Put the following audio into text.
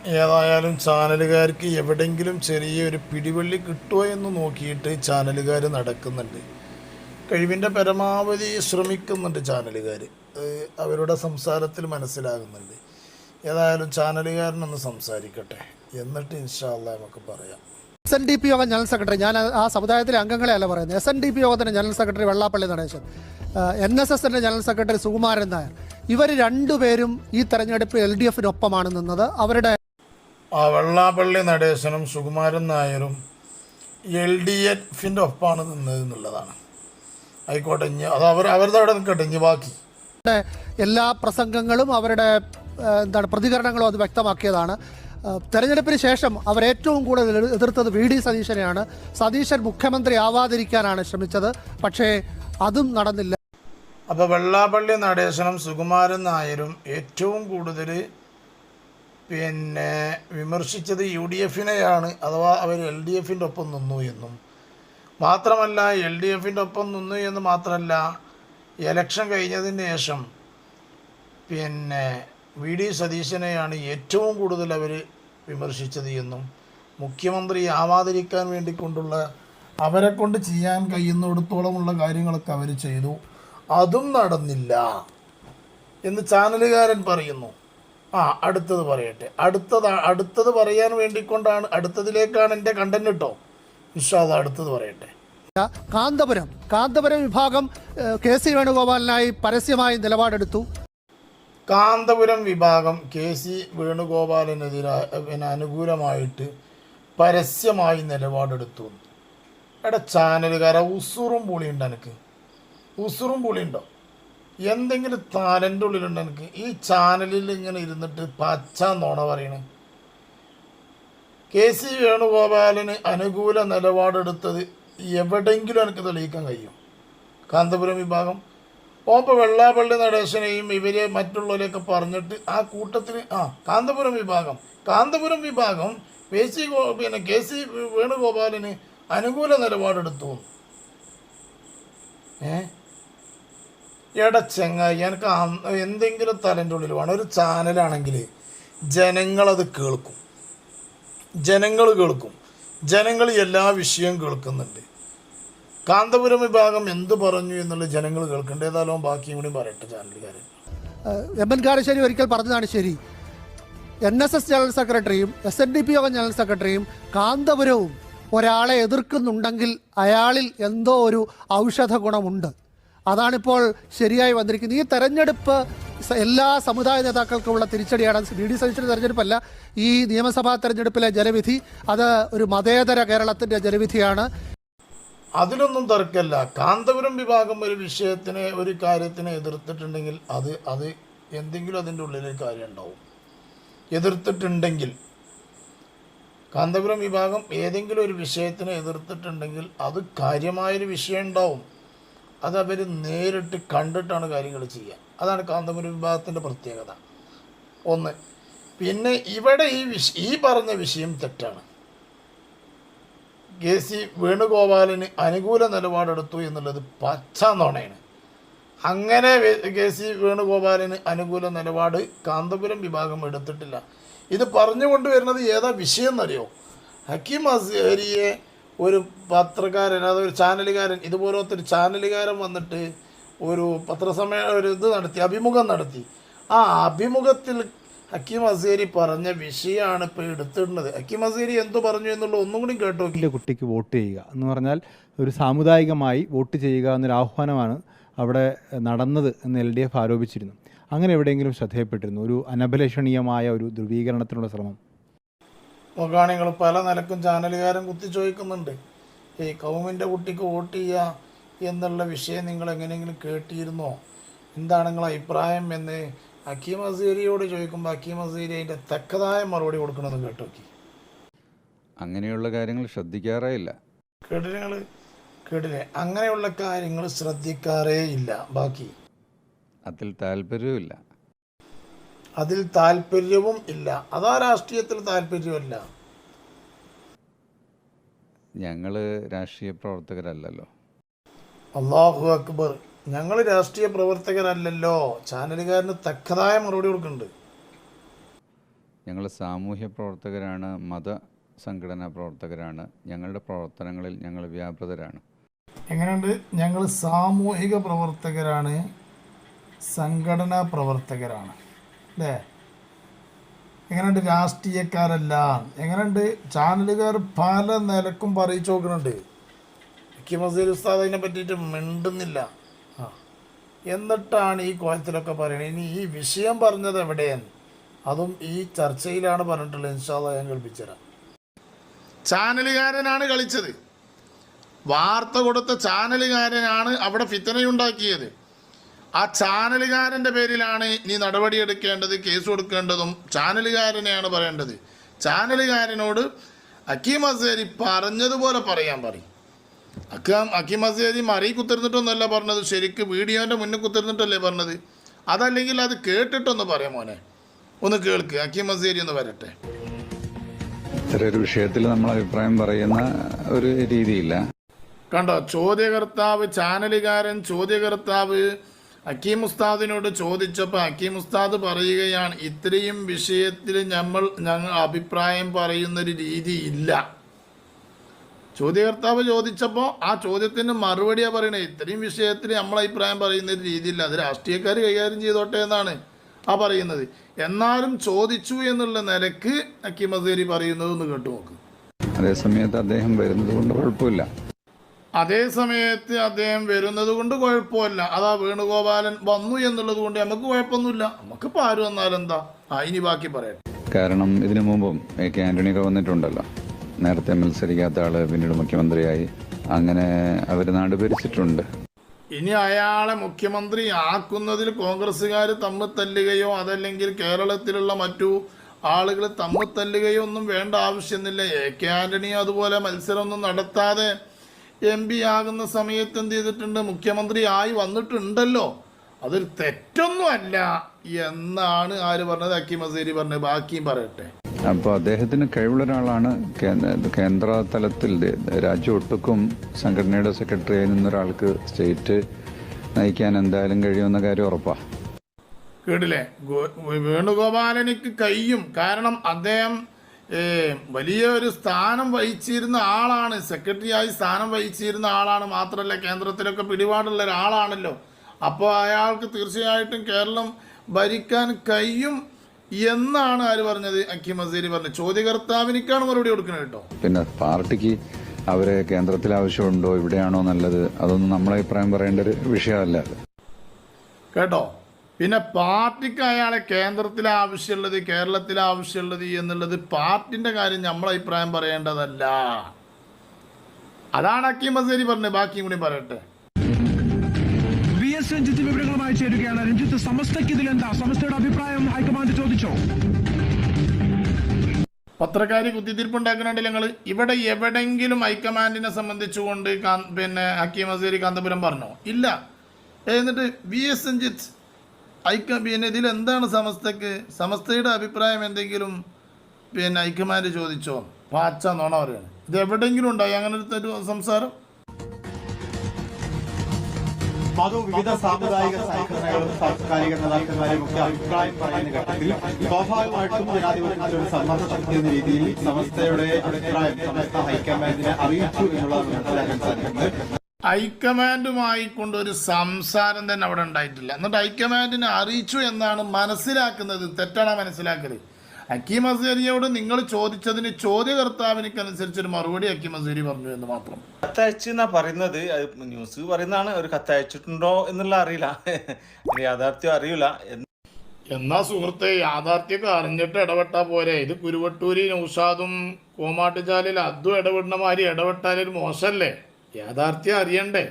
ഏതായാലും ചാനലുകാർക്ക് എവിടെയെങ്കിലും ചെറിയൊരു പിടിവള്ളി കിട്ടുമോ എന്ന് നോക്കിയിട്ട് ചാനലുകാർ നടക്കുന്നുണ്ട്. കഴിവിൻ്റെ പരമാവധി ശ്രമിക്കുന്നുണ്ട് ചാനലുകാർ. അവരുടെ സംസാരത്തിൽ മനസ്സിലാകുന്നുണ്ട്. ഏതായാലും ചാനലുകാരനൊന്ന് സംസാരിക്കട്ടെ, എന്നിട്ട് ഇൻഷാ അല്ലാഹ് നമുക്ക് പറയാം. SNDP യോഗം ജനറൽ സെക്രട്ടറി, ഞാൻ ആ സമുദായത്തിലെ അംഗങ്ങളെ അല്ല പറയുന്നത്, SNDP യോഗത്തിൻ്റെ ജനറൽ സെക്രട്ടറി വെള്ളാപ്പള്ളി നടേശൻ, NSSൻ്റെ ജനറൽ സെക്രട്ടറി സുകുമാരൻ നായർ, ഇവർ രണ്ടുപേരും ഈ തെരഞ്ഞെടുപ്പിൽ LDFിനൊപ്പമാണ് നിന്നത്. അവരുടെ വെള്ളാപ്പള്ളി നടേശനും സുകുമാരൻ നായരും LDFിൻ്റെ ഒപ്പമാണ് നിന്നത് എന്നുള്ളതാണ്. ആയിക്കോട്ടെ, അത് അവരുടെ അവിടെ നിൽക്കട്ടെ, ഇനി ബാക്കി എല്ലാ പ്രസംഗങ്ങളും അവരുടെ പ്രതികരണങ്ങളും അത് വ്യക്തമാക്കിയതാണ്. തെരഞ്ഞെടുപ്പിന് ശേഷം അവരേറ്റവും കൂടുതൽ എതിർത്തത് VD സതീശനെയാണ്. സതീശൻ മുഖ്യമന്ത്രി ആവാതിരിക്കാനാണ് ശ്രമിച്ചത്, പക്ഷേ അതും നടന്നില്ല. അപ്പോൾ വെള്ളാപ്പള്ളി നടേശനും സുകുമാരൻ നായരും ഏറ്റവും കൂടുതൽ വിമർശിച്ചത് UDFിനെയാണ്, അഥവാ അവർ LDFിൻ്റെ ഒപ്പം നിന്നു എന്നും മാത്രമല്ല, LDFിൻ്റെ ഒപ്പം നിന്നു എന്ന് മാത്രമല്ല, ഇലക്ഷൻ കഴിഞ്ഞതിന് ശേഷം VD സതീശനെയാണ് ഏറ്റവും കൂടുതൽ അവർ വിമർശിച്ചത് എന്നും മുഖ്യമന്ത്രി ആവാതിരിക്കാൻ വേണ്ടിക്കൊണ്ടുള്ള അവരെ കൊണ്ട് ചെയ്യാൻ കഴിയുന്നിടത്തോളമുള്ള കാര്യങ്ങളൊക്കെ അവർ ചെയ്തു, അതും നടന്നില്ല എന്ന് ചാനലുകാരൻ പറയുന്നു. അടുത്തത് പറയട്ടെ. അടുത്തത് പറയാൻ വേണ്ടിക്കൊണ്ടാണ്, അടുത്തതിലേക്കാണ് എൻ്റെ കണ്ടന്റ് കേട്ടോ. ഇൻഷാ അല്ലാഹ് അടുത്തത് പറയട്ടെ. കാന്തപുരം വിഭാഗം KC വേണുഗോപാലിനായി പരസ്യമായി നിലപാടെടുത്തു. കാന്തപുരം വിഭാഗം KC വേണുഗോപാലിനെതിരെ അനുകൂലമായിട്ട് പരസ്യമായി നിലപാടെടുത്തു. ചാനലുകാരെ ഉസുറും പുളിയുണ്ടോ? എനിക്ക് ഉസുറും പുളിയുണ്ടോ? എന്തെങ്കിലും താലൻ്റെ ഉള്ളിലുണ്ടോ എനിക്ക്? ഈ ചാനലിൽ ഇങ്ങനെ ഇരുന്നിട്ട് പച്ച നോണ പറയണേ. KC വേണുഗോപാലിന് അനുകൂല നിലപാടെടുത്തത് എവിടെയെങ്കിലും എനിക്ക് തെളിയിക്കാൻ കഴിയും? കാന്തപുരം വിഭാഗം ഇപ്പോൾ വെള്ളാപ്പള്ളി നടേശനെയും ഇവരെ മറ്റുള്ളവരെയൊക്കെ പറഞ്ഞിട്ട് ആ കൂട്ടത്തിൽ കാന്തപുരം വിഭാഗം KC വേണുഗോപാലിന് അനുകൂല നിലപാടെടുത്തു. ചെങ്ങായി, എനിക്ക് എന്തെങ്കിലും തലൻ്റെ ഉള്ളിൽ വേണം. ഒരു ചാനലാണെങ്കിൽ ജനങ്ങളത് കേൾക്കും, ജനങ്ങൾ എല്ലാ വിഷയവും കേൾക്കുന്നുണ്ട്. കാന്തപുരം വിഭാഗം എന്ത് പറഞ്ഞു എന്നുള്ളത് ജനങ്ങൾ കേൾക്കേണ്ട. ഏതായാലും ബാക്കിയും കൂടി പറയട്ടെ ചാനലുകാരൻ. MN കാരശ്ശേരി ഒരിക്കൽ പറഞ്ഞതാണ് ശരി. NSS ജനറൽ സെക്രട്ടറിയും SNDP യോഗം ജനറൽ സെക്രട്ടറിയും കാന്തപുരവും ഒരാളെ എതിർക്കുന്നുണ്ടെങ്കിൽ അയാളിൽ എന്തോ ഒരു ഔഷധ ഗുണമുണ്ട്. അതാണിപ്പോൾ ശരിയായി വന്നിരിക്കുന്നത്. ഈ തെരഞ്ഞെടുപ്പ് എല്ലാ സമുദായ നേതാക്കൾക്കുമുള്ള തിരിച്ചടിയാണ്. VD സതീശൻ്റെ തെരഞ്ഞെടുപ്പല്ല, ഈ നിയമസഭാ തെരഞ്ഞെടുപ്പിലെ ജനവിധി അത് ഒരു മതേതര കേരളത്തിൻ്റെ ജനവിധിയാണ്. അതിലൊന്നും തർക്കമല്ല. കാന്തപുരം വിഭാഗം ഒരു കാര്യത്തിനെ എതിർത്തിട്ടുണ്ടെങ്കിൽ അത് എന്തെങ്കിലും അതിൻ്റെ ഉള്ളിലൊരു കാര്യം ഉണ്ടാവും. എതിർത്തിട്ടുണ്ടെങ്കിൽ കാന്തപുരം വിഭാഗം ഏതെങ്കിലും ഒരു വിഷയത്തിനെ എതിർത്തിട്ടുണ്ടെങ്കിൽ അത് കാര്യമായൊരു വിഷയം ഉണ്ടാവും. അത് അവർ നേരിട്ട് കണ്ടിട്ടാണ് കാര്യങ്ങൾ ചെയ്യുക. അതാണ് കാന്തപുരം വിഭാഗത്തിൻ്റെ പ്രത്യേകത. ഒന്ന്. പിന്നെ ഇവിടെ ഈ പറഞ്ഞ വിഷയം തെറ്റാണ്. KC വേണുഗോപാലിന് അനുകൂല നിലപാടെടുത്തു എന്നുള്ളത് പച്ച നുണയാണ്. അങ്ങനെ KC വേണുഗോപാലിന് അനുകൂല നിലപാട് കാന്തപുരം വിഭാഗം എടുത്തിട്ടില്ല. ഇത് പറഞ്ഞുകൊണ്ടുവരുന്നത് ഏതാ വിഷയം എന്നറിയോ? ഹക്കീം അസ്ഹരിയെ ഒരു പത്രക്കാരൻ, അതൊരു ചാനലുകാരൻ, ഇതുപോലത്തെ ഒരു ചാനലുകാരൻ വന്നിട്ട് ഒരു അഭിമുഖം നടത്തി. ആ അഭിമുഖത്തിൽ ഹക്കീം അസ്ഹരി പറഞ്ഞ വിഷയമാണ് ഇപ്പോൾ എടുത്തിടുന്നത്. ഹക്കീം അസ്ഹരി എന്തു പറഞ്ഞു എന്നുള്ള ഒന്നും കൂടി കേട്ടോ. കുട്ടിക്ക് വോട്ട് ചെയ്യുക എന്ന് പറഞ്ഞാൽ ഒരു സാമുദായികമായി വോട്ട് ചെയ്യുക എന്നൊരു ആഹ്വാനമാണ് അവിടെ നടന്നത് എന്ന് LDF ആരോപിച്ചിരുന്നു. അങ്ങനെ എവിടെയെങ്കിലും ശ്രദ്ധയപ്പെട്ടിരുന്നു ഒരു അനഭിലഷണീയമായ ഒരു ധ്രുവീകരണത്തിനുള്ള ശ്രമം? നോക്കുകയാണെങ്കിൽ പല നിലക്കും ചാനലുകാരൻ കുത്തി ചോദിക്കുന്നുണ്ട്. ഈ കൗമിൻ്റെ കുട്ടിക്ക് വോട്ട് ചെയ്യുക എന്നുള്ള വിഷയം നിങ്ങൾ എങ്ങനെയെങ്കിലും കേട്ടിരുന്നോ, എന്താണ് നിങ്ങളുടെ അഭിപ്രായം എന്ന് ഹക്കീം അസ്ഹരിയോട് ചോദിക്കുമ്പോൾ ഹക്കീം അസ്ഹരി അതിൻ്റെ തക്കതായ മറുപടി കൊടുക്കണമെന്ന് കേട്ടോക്കി. അങ്ങനെയുള്ള കാര്യങ്ങൾ ശ്രദ്ധിക്കാറേ ഇല്ല. കേട്ടില്ലേ? അങ്ങനെയുള്ള കാര്യങ്ങൾ ശ്രദ്ധിക്കാറേ ഇല്ല. ബാക്കി അതിൽ താല്പര്യവും ഇല്ല. അതാ രാഷ്ട്രീയത്തിൽ താല്പര്യമല്ല. ഞങ്ങൾ രാഷ്ട്രീയ പ്രവർത്തകരല്ലല്ലോ. അല്ലാഹു അക്ബർ. ഞങ്ങൾ രാഷ്ട്രീയ പ്രവർത്തകരല്ലല്ലോ. ചാനലുകാരന് തക്കതായ മറുപടി കൊടുക്കുന്നുണ്ട്. ഞങ്ങൾ സാമൂഹ്യ പ്രവർത്തകരാണ്, മത സംഘടനാ പ്രവർത്തകരാണ്. ഞങ്ങളുടെ പ്രവർത്തനങ്ങളിൽ ഞങ്ങൾ വ്യാപൃതരാണ്. എങ്ങനെയുണ്ട്? ഞങ്ങൾ സാമൂഹിക പ്രവർത്തകരാണ്, സംഘടനാ പ്രവർത്തകരാണ്, അല്ലേ? എങ്ങനെയുണ്ട്? രാഷ്ട്രീയക്കാരല്ല. എങ്ങനെയുണ്ട്? ചാനലുകാർ പല നിലക്കും പറയിച്ചു നോക്കുന്നുണ്ട്. മുഖ്യമന്ത്രി ഉസ്താദ് അതിനെ പറ്റിയിട്ട് മിണ്ടുന്നില്ല. എന്നിട്ടാണ് ഈ കോലത്തിലൊക്കെ പറയുന്നത്. ഇനി ഈ വിഷയം പറഞ്ഞത് എവിടെയാണ്? അതും ഈ ചർച്ചയിലാണ് പറഞ്ഞിട്ടുള്ളത്. ഇൻഷാ അല്ലാഹ് ഞാൻ കേൾപ്പിച്ചുതരാം. ചാനലുകാരനാണ് കളിച്ചത്. വാർത്ത കൊടുത്ത ചാനലുകാരനാണ് അവിടെ ഫിത്തനയുണ്ടാക്കിയത്. ആ ചാനലുകാരൻ്റെ പേരിലാണ് ഇനി നടപടിയെടുക്കേണ്ടത്, കേസ് കൊടുക്കേണ്ടതും ചാനലുകാരനെയാണ് പറയേണ്ടത്. ചാനലുകാരനോട് ഹക്കീം അസ്ഹരി പറഞ്ഞതുപോലെ പറയാൻ പറയും. ഹക്കീം അസ്ഹരി മറി കുത്തിരുന്നിട്ടൊന്നുമല്ല പറഞ്ഞത്, ശരിക്ക് വീഡിയോൻ്റെ മുന്നിൽ കുത്തിരുന്നിട്ടല്ലേ പറഞ്ഞത്. അതല്ലെങ്കിൽ അത് കേട്ടിട്ടൊന്ന് പറയാം മോനെ, ഒന്ന് കേൾക്ക്. ഹക്കീം അസ്ഹരി ഒന്ന് വരട്ടെ. ഇത്തരൊരു വിഷയത്തിൽ നമ്മൾ അഭിപ്രായം പറയുന്ന ഒരു രീതിയില്ല. കണ്ടോ? ചോദ്യകർത്താവ്, ചാനലുകാരൻ ചോദ്യകർത്താവ് ഹക്കീം ഉസ്താദിനോട് ചോദിച്ചപ്പോൾ ഹക്കീം ഉസ്താദ് പറയുകയാണ്, ഇത്രയും വിഷയത്തിൽ ഞങ്ങൾ അഭിപ്രായം പറയുന്നൊരു രീതി ഇല്ല. ചോദ്യകർത്താവ് ചോദിച്ചപ്പോൾ ആ ചോദ്യത്തിന് മറുപടിയാണ് പറയണത്, ഇത്രയും വിഷയത്തിൽ നമ്മൾ അഭിപ്രായം പറയുന്നൊരു രീതിയില്ല, അത് രാഷ്ട്രീയക്കാർ കൈകാര്യം ചെയ്തോട്ടെ എന്നാണ് ആ പറയുന്നത്. എന്നാലും ചോദിച്ചു എന്നുള്ള നിലക്ക് ഹക്കീം അസ്ഹരി പറയുന്നത് ഒന്ന് കേട്ടു നോക്ക്. അതേസമയത്ത് അദ്ദേഹം വരുന്നത് കൊണ്ട് കുഴപ്പമില്ല. അതേ സമയത്ത് അദ്ദേഹം വരുന്നത് കൊണ്ട് കുഴപ്പമില്ല. അതാ വേണുഗോപാലൻ വന്നു എന്നുള്ളത് കൊണ്ട് നമുക്ക് കുഴപ്പമൊന്നുമില്ല. നമുക്കിപ്പോൾ ആര് വന്നാലെന്താ? ഇനി ബാക്കി പറയട്ടെ. കാരണം ഇതിനു മുമ്പും AK ആൻ്റണിയൊക്കെ വന്നിട്ടുണ്ടല്ലോ. നേരത്തെ മത്സരിക്കാത്ത ആള് പിന്നീട് മുഖ്യമന്ത്രിയായി. അങ്ങനെ അവർ നാട് ഭരിച്ചിട്ടുണ്ട്. ഇനി അയാളെ മുഖ്യമന്ത്രി ആക്കുന്നതിൽ കോൺഗ്രസ്സുകാർ തമ്മിൽ തല്ലുകയോ അതല്ലെങ്കിൽ കേരളത്തിലുള്ള മറ്റു ആളുകൾ തമ്മിൽ തല്ലുകയോ ഒന്നും വേണ്ട ആവശ്യമൊന്നുമില്ല. AK ആൻ്റണി അതുപോലെ മത്സരമൊന്നും നടത്താതെ MP ആകുന്ന സമയത്ത് എന്ത് ചെയ്തിട്ടുണ്ട്? മുഖ്യമന്ത്രി ആയി വന്നിട്ടുണ്ടല്ലോ. അതൊരു തെറ്റൊന്നും അല്ല എന്നാണ് ആര് പറഞ്ഞത്? ഹക്കീം അസ്ഹരി പറഞ്ഞത്. ബാക്കിയും പറയട്ടെ. അപ്പോൾ അദ്ദേഹത്തിന് കഴിവുള്ള ഒരാളാണ്. കേന്ദ്ര തലത്തിൽ രാജ്യം ഒട്ടുക്കും സംഘടനയുടെ സെക്രട്ടറിയായി നിന്നൊരാൾക്ക് സ്റ്റേറ്റ് നയിക്കാൻ എന്തായാലും കഴിയുമെന്ന കാര്യം ഉറപ്പാണ്. കേട്ടില്ലേ? വേണുഗോപാലനിക്ക് കഴിയും. കാരണം അദ്ദേഹം വലിയ ഒരു സ്ഥാനം വഹിച്ചിരുന്ന ആളാണ്, സെക്രട്ടറിയായി സ്ഥാനം വഹിച്ചിരുന്ന ആളാണ്. മാത്രമല്ല കേന്ദ്രത്തിലൊക്കെ പിടിപാടുള്ള ഒരാളാണല്ലോ. അപ്പോൾ അയാൾക്ക് തീർച്ചയായിട്ടും കേരളം ഭരിക്കാൻ കഴിയും എന്നാണ് ആര് പറഞ്ഞത്? ഹക്കീം അസ്ഹരി പറഞ്ഞത്. ചോദ്യകർത്താവിനിക്കാണ് മറുപടി കൊടുക്കുന്നത് കേട്ടോ. പിന്നെ പാർട്ടിക്ക് അവരെ കേന്ദ്രത്തിൽ ആവശ്യമുണ്ടോ ഇവിടെയാണോ നല്ലത്, അതൊന്നും നമ്മളെ അഭിപ്രായം പറയേണ്ട ഒരു വിഷയമല്ല കേട്ടോ. പിന്നെ പാർട്ടിക്ക് അയാളെ കേന്ദ്രത്തിലെ ആവശ്യമുള്ളത്, കേരളത്തിലെ ആവശ്യമുള്ളത് എന്നുള്ളത് പാർട്ടിൻ്റെ കാര്യം നമ്മളെ അഭിപ്രായം പറയേണ്ടതല്ല. അതാണ് ഹക്കീം അസ്ഹരി പറഞ്ഞത്. ബാക്കിയും കൂടി പറയട്ടെ. VS രഞ്ജിത്ത് വിവരങ്ങളുമായി ചേരുകയാണ്. രഞ്ജിത്ത്, സമസ്തയ്ക്ക് ഇതിലെന്താ? സമസ്തയുടെ അഭിപ്രായം ഹൈക്കമാൻഡ് ചോദിച്ചോ? പത്രക്കാരി കുത്തിത്തിരിപ്പുണ്ടാക്കുന്നുണ്ട് ഞങ്ങൾ. ഇവിടെ എവിടെയെങ്കിലും ഹൈക്കമാൻഡിനെ സംബന്ധിച്ചുകൊണ്ട് പിന്നെ ഹക്കീം അസ്ഹരി കാന്തപുരം പറഞ്ഞോ? ഇല്ല. എന്നിട്ട് VS രഞ്ജിത്ത് പിന്നെ ഇതിലെന്താണ് സമസ്തയുടെ അഭിപ്രായം എന്തെങ്കിലും പിന്നെ ഹൈക്കമാൻഡ് ചോദിച്ചോ? പാച്ച നോണ പറയാണ്. ഇത് എവിടെയെങ്കിലും ഉണ്ടായി അങ്ങനത്തെ ഒരു സംസാരം? വിവിധ സാമുദായിക സംഘടനകളും സാംസ്കാരിക നേതാക്കന്മാരെയും ഒക്കെ അഭിപ്രായം പറയുന്ന ഘട്ടത്തിൽ സ്വാഭാവികമായിട്ടും ജനാധിപത്യത്തിലെ ഒരു സമ്മർദ്ദ ശക്തി എന്ന രീതിയിൽ സമസ്തയുടെ അഭിപ്രായം സമസ്ത ഹൈക്കമാൻഡിനെ അറിയിച്ചു എന്നുള്ളതാണ് മനസ്സിലാക്കാൻ സാധിക്കുന്നത്. ഹൈക്കമാൻഡുമായി കൊണ്ടൊരു സംസാരം തന്നെ അവിടെ ഉണ്ടായിട്ടില്ല. എന്നിട്ട് ഹൈക്കമാൻഡിനെ അറിയിച്ചു എന്നാണ് മനസ്സിലാക്കുന്നത്. തെറ്റാണ് മനസ്സിലാക്കരുത്. ഹക്കീം അസ്ഹരിയോട് നിങ്ങൾ ചോദിച്ചതിന് ചോദ്യകർത്താവിനനുസരിച്ചൊരു മറുപടി ഹക്കീം അസ്ഹരി പറഞ്ഞു എന്ന് മാത്രം. കത്തയച്ചെന്നാ പറയുന്നത്. ന്യൂസ് പറയുന്നതാണ്. ഒരു കത്തയച്ചിട്ടുണ്ടോ എന്നുള്ള അറിയില്ല, യാഥാർത്ഥ്യം അറിയില്ല. എന്നാ സുഹൃത്തെ, യാഥാർത്ഥ്യമൊക്കെ അറിഞ്ഞിട്ട് ഇടപെട്ടാൽ പോരെ? ഇത് കുരുവട്ടൂരി നൗഷാദും കോമാട്ടുചാലിൽ അതും ഇടപെടുന്ന മാതിരി ഇടപെട്ടാലൊരു മോശമല്ലേ? യാഥാർത്ഥ്യം അറിയണ്ടേ?